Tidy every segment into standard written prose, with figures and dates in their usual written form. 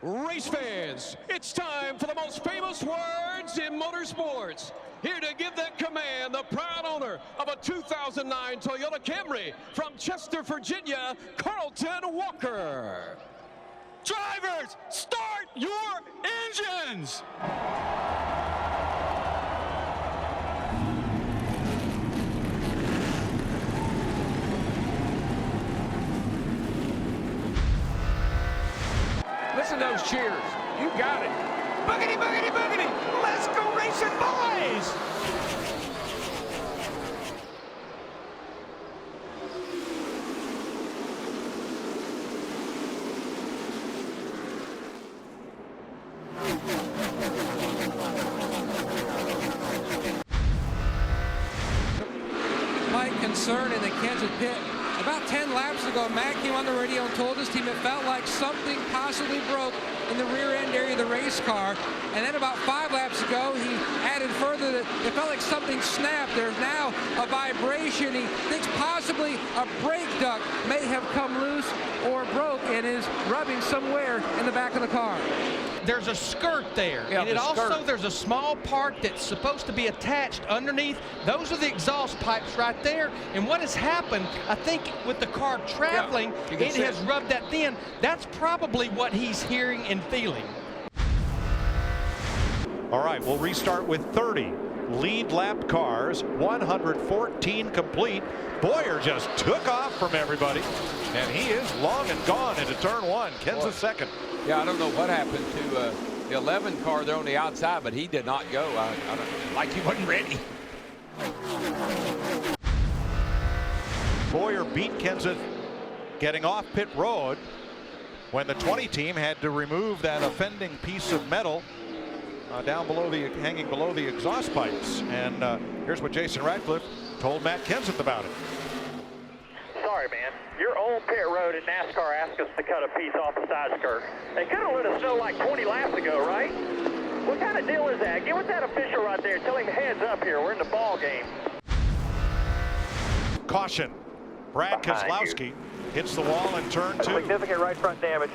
Race fans, it's time for the most famous words in motorsports. Here to give that command, the proud owner of a 2009 Toyota Camry from Chester, Virginia, Carlton Walker. Drivers, start your engines! Listen to those cheers. You got it. Boogity, boogity, boogity! Let's go racing, boys! My concern in the Kansas pit. About 10 laps ago, Matt came on the radio and told his team it felt like something possibly broke in the rear end area of the race car. And then about 5 laps ago, he added further that it felt like something snapped. There's now a vibration. He thinks possibly a brake duct may have come loose or broke and is rubbing somewhere in the back of the car. There's a skirt there, yeah, and there's a small part that's supposed to be attached underneath. Those are the exhaust pipes right there. And what has happened, I think, with the car traveling, it has rubbed that thin. That's probably what he's hearing and feeling. All right, we'll restart with 30 lead lap cars, 114 complete. Boyer just took off from everybody, and he is long and gone into turn one. Kenseth second. Yeah, I don't know what happened to the 11 car there on the outside, but he did not go. I don't, like he wasn't ready. Boyer beat Kenseth getting off pit road when the 20 team had to remove that offending piece of metal down below hanging below the exhaust pipes. And here's what Jason Ratcliffe told Matt Kenseth about it. Sorry, man. Your old pit road at NASCAR asked us to cut a piece off the side skirt. They could have let us know like 20 laps ago, right? What kind of deal is that? Get with that official right there. Tell him heads up here. We're in the ball game. Caution. Brad Keselowski hits the wall in turn two. Significant right front damage.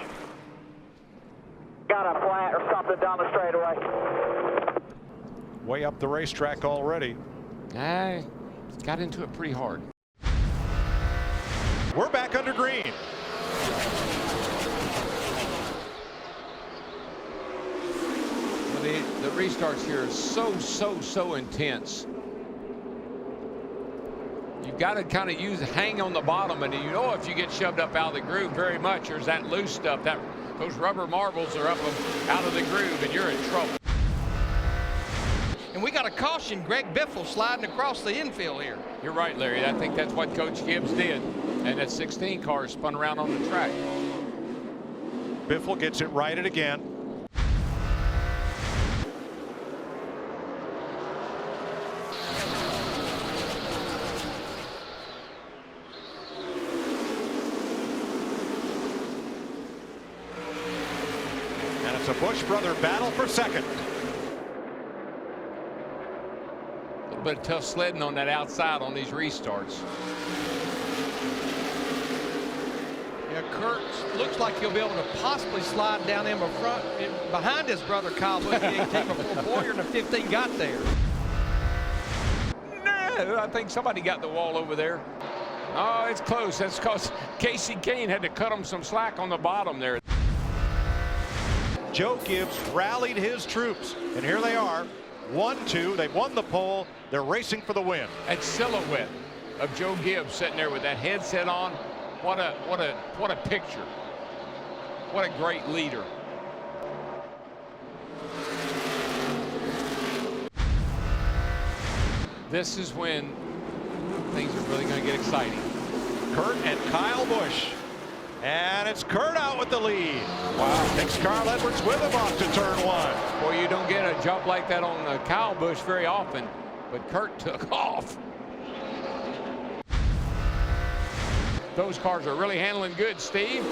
Got a flat or something down the straightaway. Way up the racetrack already. Got into it pretty hard. We're back under green. The restarts here are so intense. You've got to kind of hang on the bottom, and you know if you get shoved up out of the groove very much, there's that loose stuff, those rubber marbles are up out of the groove, and you're in trouble. And we got a caution, Greg Biffle sliding across the infield here. You're right, Larry. I think that's what Coach Gibbs did. And that 16 car spun around on the track. Biffle gets it righted again. And it's a Busch brother battle for second. A little bit of tough sledding on that outside on these restarts. Yeah, Kurt looks like he'll be able to possibly slide down in front behind his brother Kyle Busch before Boyer and the 15 got there. No, I think somebody got the wall over there. Oh, it's close. That's because Casey Kane had to cut him some slack on the bottom there. Joe Gibbs rallied his troops, and here they are. 1-2. They've won the pole. They're racing for the win. That silhouette of Joe Gibbs sitting there with that headset on. What a picture. What a great leader. This is when things are really going to get exciting. Kurt and Kyle Busch. And it's Kurt out with the lead. Wow. Takes Carl Edwards with him off to turn one. Boy, you don't get a jump like that on Kyle Busch very often, but Kurt took off. Those cars are really handling good, Steve.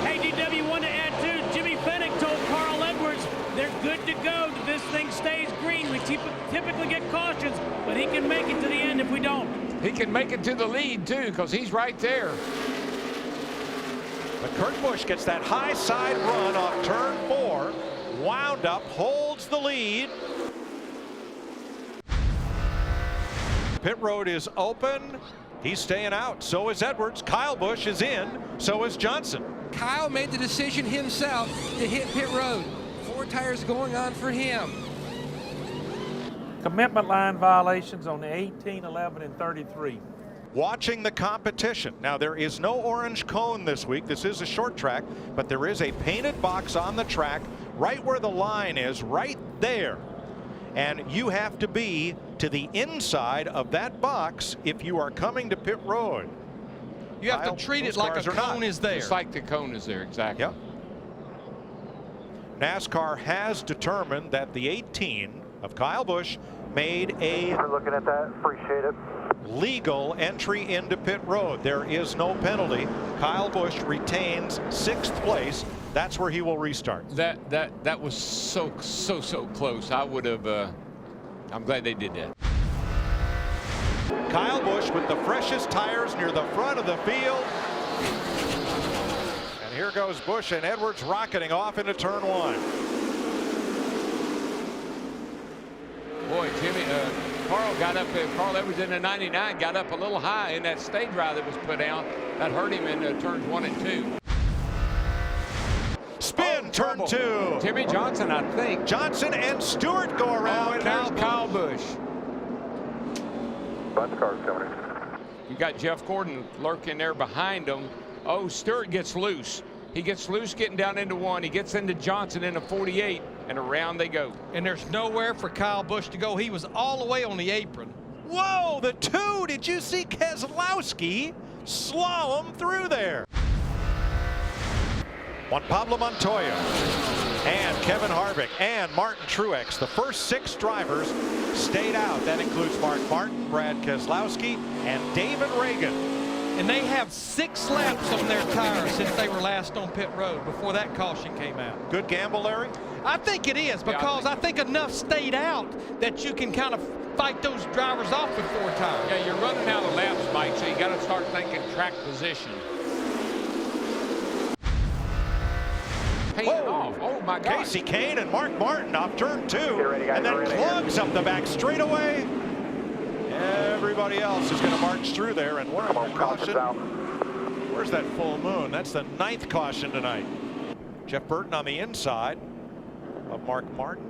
Hey, DW, one to add too. Jimmy Fennick told Carl Edwards they're good to go. This thing stays green. We typically get cautions, but he can make it to the end if we don't. He can make it to the lead, too, because he's right there. But Kurt Busch gets that high side run off turn 4, wound up, holds the lead. Pit road is open. He's staying out. So is Edwards. Kyle Busch is in. So is Johnson. Kyle made the decision himself to hit pit road. 4 tires going on for him. Commitment line violations on the 18, 11, and 33. Watching the competition. Now, there is no orange cone this week. This is a short track, but there is a painted box on the track right where the line is, right there. And you have to be to the inside of that box if you are coming to pit road. You have to treat it like a cone is there. It's like the cone is there, exactly. Yep. NASCAR has determined that the 18 of Kyle Busch made a looking at that. Appreciate it. legal entry into pit road. There is no penalty. Kyle Busch retains 6th place. That's where he will restart. That was so close. I would have. I'm glad they did that. Kyle Busch with the freshest tires near the front of the field. And here goes Busch and Edwards rocketing off into turn 1. Boy, Jimmy, Carl got up. Carl Edwards in the 99 got up a little high in that stage ride that was put out. That hurt him in turns 1 and 2. Spin, turn 2. Jimmy Johnson, I think. Johnson and Stewart go around. And there's Kyle Busch. Bunch of cars coming in. You got Jeff Gordon lurking there behind him. Oh, Stewart gets loose. He gets loose getting down into 1. He gets into Johnson into 48, and around they go. And there's nowhere for Kyle Busch to go. He was all the way on the apron. Whoa, the 2. Did you see Keselowski slalom through there? Juan Pablo Montoya and Kevin Harvick and Martin Truex. The first 6 drivers stayed out. That includes Mark Martin, Brad Keselowski, and David Reagan. And they have 6 laps on their tires since they were last on pit road before that caution came out. Good gamble, Larry? I think it is, because I think enough stayed out that you can kind of fight those drivers off with 4 tires. Yeah, you're running out of laps, Mike, so you got to start thinking track position. Off. Oh my God. Casey Kane and Mark Martin off turn 2, and then plugs up the back straightaway. Everybody else is going to march through there, and one more caution. Where's that full moon? That's the 9th caution tonight. Jeff Burton on the inside of Mark Martin.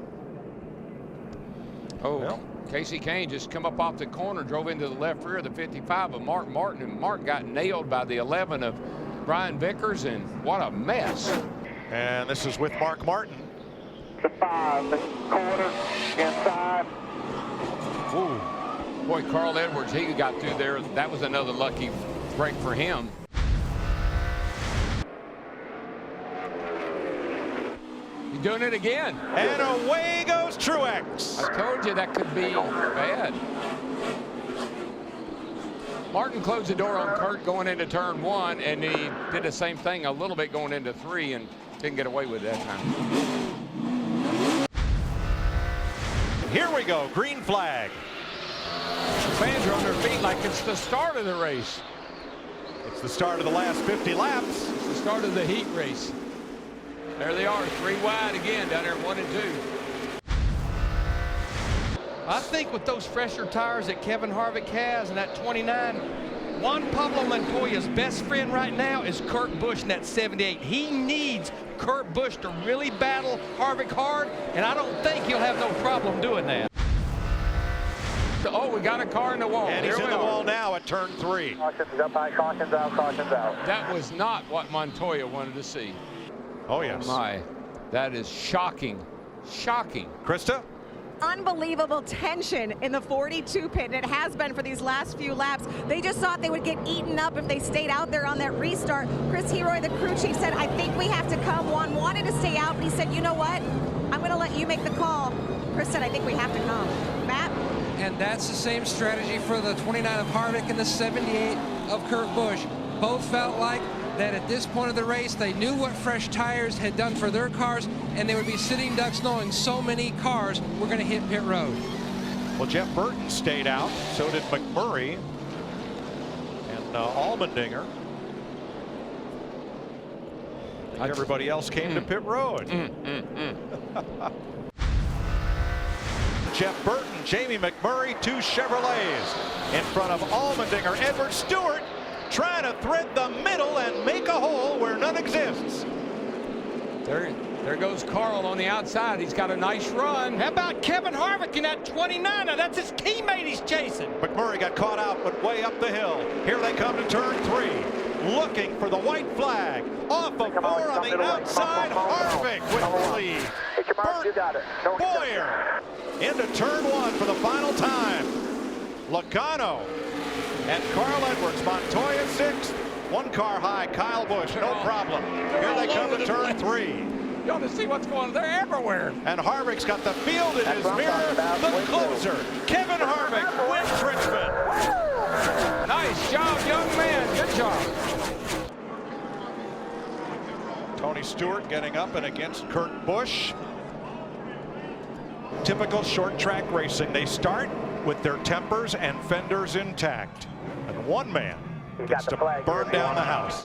Oh, well, Casey Kane just come up off the corner, drove into the left rear of the 55 of Mark Martin, and Mark got nailed by the 11 of Brian Vickers, and what a mess. And this is with Mark Martin. The 5, the corner, inside. Ooh. Boy, Carl Edwards, he got through there. That was another lucky break for him. He's doing it again. And away goes Truex. I told you that could be bad. Martin closed the door on Kurt going into turn 1, and he did the same thing a little bit going into 3 and didn't get away with it that time. Here we go, green flag. Fans are on their feet like it's the start of the race. It's the start of the last 50 laps. It's the start of the heat race. There they are, 3 wide again down there, 1 and 2. I think with those fresher tires that Kevin Harvick has and that 29, Juan Pablo Montoya's best friend right now is Kurt Busch in that 78. He needs Kurt Busch to really battle Harvick hard, and I don't think he'll have no problem doing that. Oh, we got a car in the wall. And he's in the wall now at turn 3. Cautions up high, cautions out, cautions out. That was not what Montoya wanted to see. Oh, yes. Oh my, that is shocking. Shocking. Krista? Unbelievable tension in the 42 pit, and it has been for these last few laps. They just thought they would get eaten up if they stayed out there on that restart. Chris Heroy, the crew chief, said, I think we have to come. Juan wanted to stay out, but he said, you know what? I'm going to let you make the call. Chris said, I think we have to come. Matt? And that's the same strategy for the 29 of Harvick and the 78 of Kurt Busch. Both felt like that at this point of the race, they knew what fresh tires had done for their cars, and they would be sitting ducks knowing so many cars were going to hit pit road. Well, Jeff Burton stayed out. So did McMurray and Allmendinger. Everybody else came to pit road. Jeff Burton, Jamie McMurray, 2 Chevrolets in front of Allmendinger. Edward Stewart trying to thread the middle and make a hole where none exists. There goes Carl on the outside. He's got a nice run. How about Kevin Harvick in that 29? Now that's his teammate he's chasing. McMurray got caught out, but way up the hill. Here they come to turn 3. Looking for the white flag. Off of 4 on the outside. Harvick with the lead. Burt Boyer into turn 1 for the final time. Logano and Carl Edwards. Montoya 6th. 1 car high. Kyle Busch, no problem. Here they come to turn 3. You ought to see what's going on. They're everywhere. And Harvick's got the field in his mirror. The closer, Kevin Harvick, wins Richmond. Nice job, young man. Good job. Tony Stewart getting up and against Kurt Busch. Typical short track racing. They start with their tempers and fenders intact. And one man gets to burn down the house.